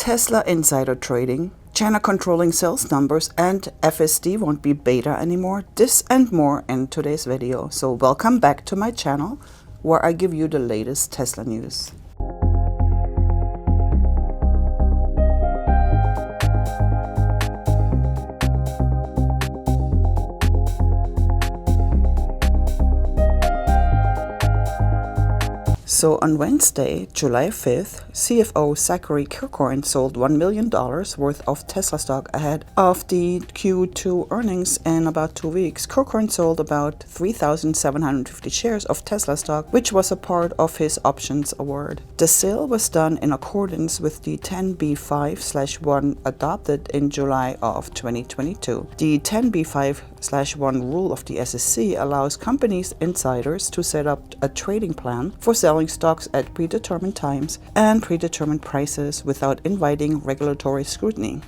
Tesla insider trading, China controlling sales numbers, and FSD won't be beta anymore. This and more in today's video. So welcome back to my channel where I give you the latest Tesla news. So on Wednesday, July 5th, CFO Zachary Kirkhorn sold $1 million worth of Tesla stock ahead of the Q2 earnings in about 2 weeks. Kirkhorn sold about 3,750 shares of Tesla stock, which was a part of his options award. The sale was done in accordance with the 10b5/1 adopted in July of 2022. The 10b5/1 rule of the SEC allows companies insiders to set up a trading plan for selling stocks at predetermined times and predetermined prices without inviting regulatory scrutiny.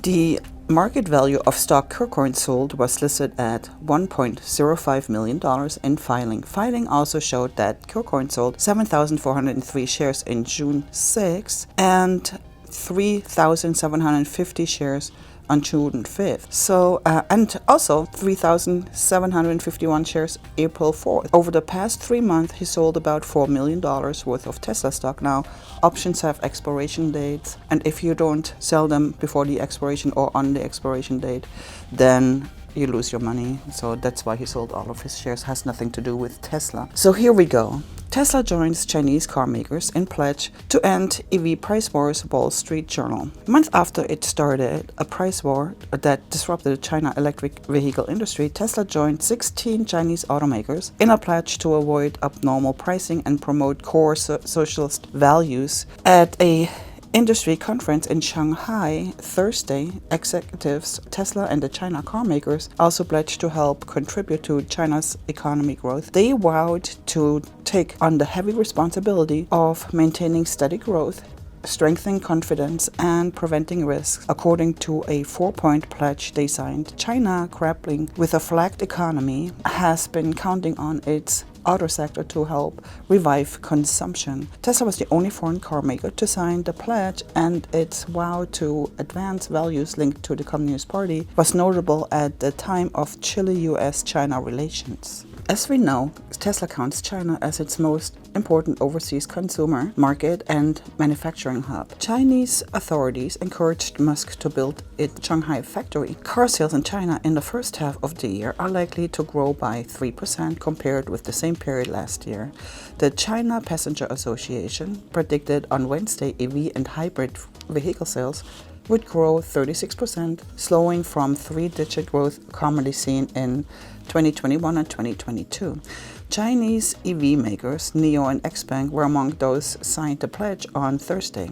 The market value of stock Kirkhorn sold was listed at $1.05 million in filing. Filing also showed that Kirkhorn sold 7,403 shares in June 6 and 3,750 shares on June 5th. And also 3,751 shares April 4th. Over the past 3 months, he sold about $4 million worth of Tesla stock. Now, options have expiration dates, and if you don't sell them before the expiration or on the expiration date, then you lose your money. So that's why he sold all of his shares. Has nothing to do with Tesla. So here we go. Tesla joins Chinese car makers in pledge to end EV price wars, Wall Street Journal. A month after it started a price war that disrupted the China electric vehicle industry, Tesla joined 16 Chinese automakers in a pledge to avoid abnormal pricing and promote core socialist values. At a industry conference in Shanghai Thursday, executives, Tesla and the China car makers also pledged to help contribute to China's economic growth. They vowed to take on the heavy responsibility of maintaining steady growth, strengthening confidence, and preventing risks. According to a 4-point pledge they signed, China, grappling with a flagged economy, has been counting on its auto sector to help revive consumption. Tesla was the only foreign car maker to sign the pledge, and its vow to advance values linked to the Communist Party was notable at the time of chilly US-China relations. As we know, Tesla counts China as its most important overseas consumer market and manufacturing hub. Chinese authorities encouraged Musk to build its Shanghai Factory. Car sales in China in the first half of the year are likely to grow by 3% compared with the same period last year. The China Passenger Association predicted on Wednesday EV and hybrid vehicle sales would grow 36%, slowing from 3-digit growth commonly seen in 2021 and 2022. Chinese EV makers NIO and XPeng were among those signed the pledge on Thursday.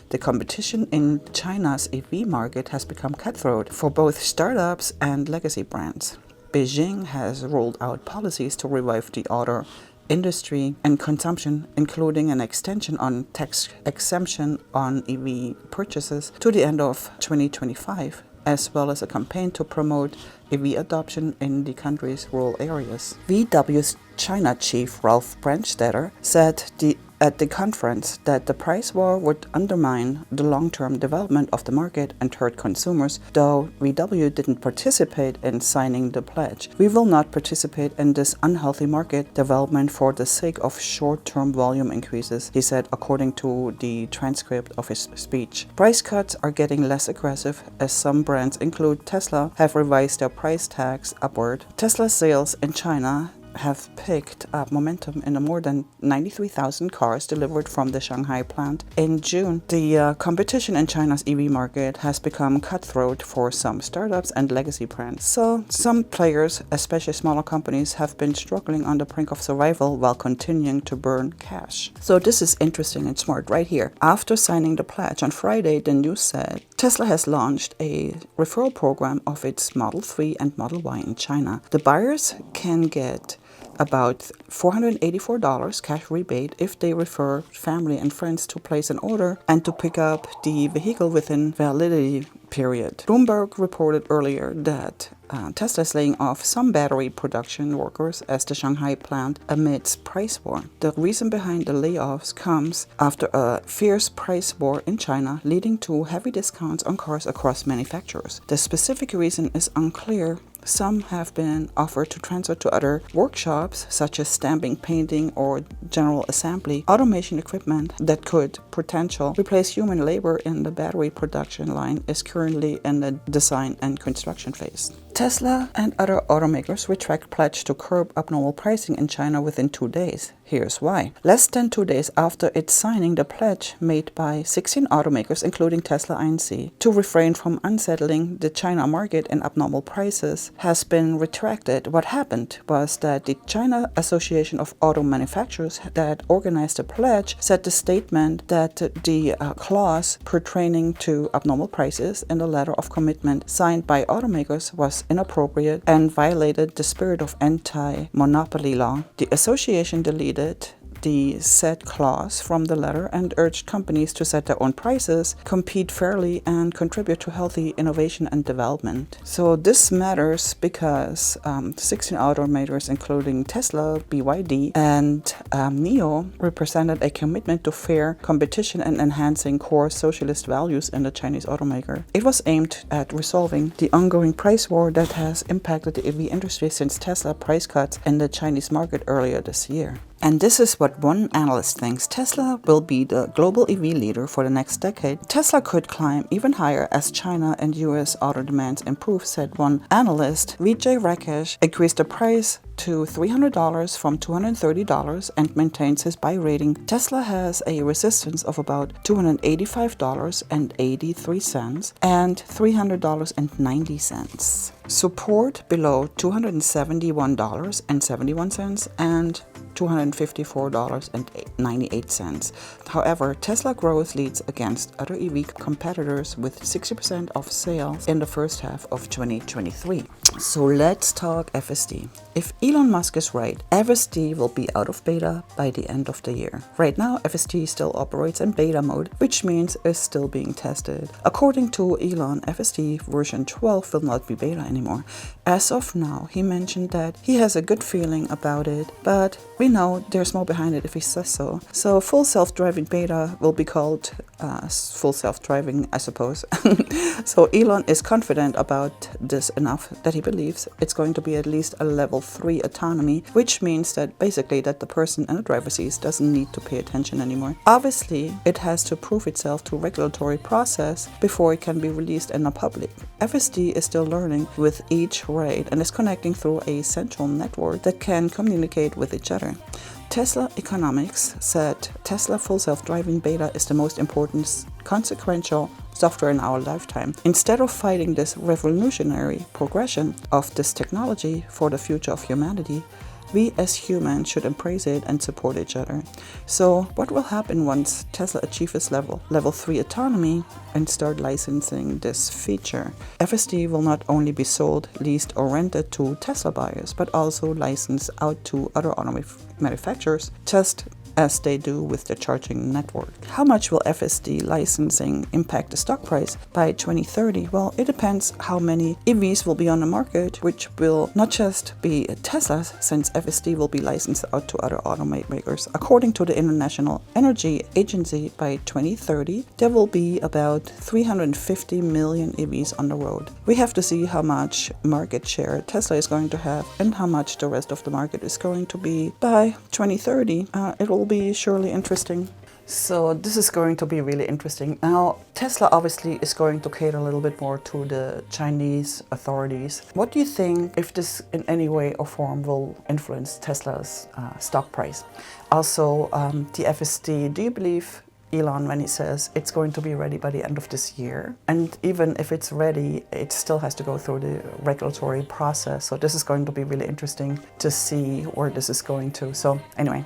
The competition in China's EV market has become cutthroat for both startups and legacy brands. Beijing has rolled out policies to revive the auto industry and consumption, including an extension on tax exemption on EV purchases to the end of 2025, as well as a campaign to promote EV adoption in the country's rural areas. VW's China chief Ralph Brandstatter said at the conference that the price war would undermine the long-term development of the market and hurt consumers, though VW didn't participate in signing the pledge. "We will not participate in this unhealthy market development for the sake of short-term volume increases," he said, according to the transcript of his speech. Price cuts are getting less aggressive as some brands, include Tesla, have revised their price tags upward. Tesla sales in China have picked up momentum in the more than 93,000 cars delivered from the Shanghai plant in June. The competition in China's EV market has become cutthroat for some startups and legacy brands. So some players, especially smaller companies, have been struggling on the brink of survival while continuing to burn cash. So this is interesting and smart right here. After signing the pledge on Friday, the news said Tesla has launched a referral program of its Model 3 and Model Y in China. The buyers can get about $484 cash rebate if they refer family and friends to place an order and to pick up the vehicle within validity period. Bloomberg reported earlier that Tesla is laying off some battery production workers as the Shanghai plant amidst price war. The reason behind the layoffs comes after a fierce price war in China, leading to heavy discounts on cars across manufacturers. The specific reason is unclear. Some have been offered to transfer to other workshops, such as stamping, painting, or general assembly, automation equipment that could potentially replace human labor in the battery production line is currently in the design and construction phase. Tesla and other automakers retract pledge to curb abnormal pricing in China within 2 days. Here's why. Less than 2 days after its signing, the pledge made by 16 automakers, including Tesla Inc., to refrain from unsettling the China market and abnormal prices has been retracted. What happened was that the China Association of Auto Manufacturers that organized the pledge said the statement that the clause pertaining to abnormal prices in the letter of commitment signed by automakers was inappropriate and violated the spirit of anti-monopoly law. The association deleted the said clause from the letter and urged companies to set their own prices, compete fairly, and contribute to healthy innovation and development. So this matters because 16 automakers, including Tesla, BYD, and NIO, represented a commitment to fair competition and enhancing core socialist values in the Chinese automaker. It was aimed at resolving the ongoing price war that has impacted the EV industry since Tesla price cuts in the Chinese market earlier this year. And this is what one analyst thinks. Tesla will be the global EV leader for the next decade. Tesla could climb even higher as China and US auto demands improve, said one analyst. Vijay Rakesh increased the price to $300 from $230 and maintains his buy rating. Tesla has a resistance of about $285.83 and $300.90. Support below $271.71 and $254.98. However, Tesla growth leads against other EV competitors with 60% of sales in the first half of 2023. So let's talk FSD. If Elon Musk is right, FSD will be out of beta by the end of the year. Right now, FSD still operates in beta mode, which means it's still being tested. According to Elon, FSD version 12 will not be beta anymore. As of now, he mentioned that he has a good feeling about it, but we know there's more behind it if he says so. So full self-driving beta will be called full self-driving, I suppose. So Elon is confident about this enough that he believes it's going to be at least a level 3 autonomy, which means that basically that the person in the driver's seat doesn't need to pay attention anymore. Obviously, it has to prove itself to regulatory process before it can be released in the public. FSD is still learning with each ride and is connecting through a central network that can communicate with each other. Tesla Economics said Tesla full self-driving beta is the most important consequential software in our lifetime. Instead of fighting this revolutionary progression of this technology for the future of humanity, we as humans should embrace it and support each other. So what will happen once Tesla achieves level 3 autonomy and start licensing this feature? FSD will not only be sold, leased or rented to Tesla buyers, but also licensed out to other auto manufacturers, just as they do with the charging network. How much will FSD licensing impact the stock price by 2030? Well, it depends how many EVs will be on the market, which will not just be Tesla's, since FSD will be licensed out to other automakers. According to the International Energy Agency, by 2030, there will be about 350 million EVs on the road. We have to see how much market share Tesla is going to have and how much the rest of the market is going to be by 2030. It will be surely interesting. So this is going to be really interesting. Now, Tesla obviously is going to cater a little bit more to the Chinese authorities. What do you think if this in any way or form will influence Tesla's stock price? Also, the FSD, do you believe Elon when he says it's going to be ready by the end of this year? And even if it's ready, it still has to go through the regulatory process. So this is going to be really interesting to see where this is going to. So anyway,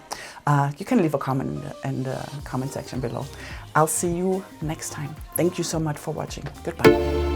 you can leave a comment in the comment section below. I'll see you next time. Thank you so much for watching. Goodbye.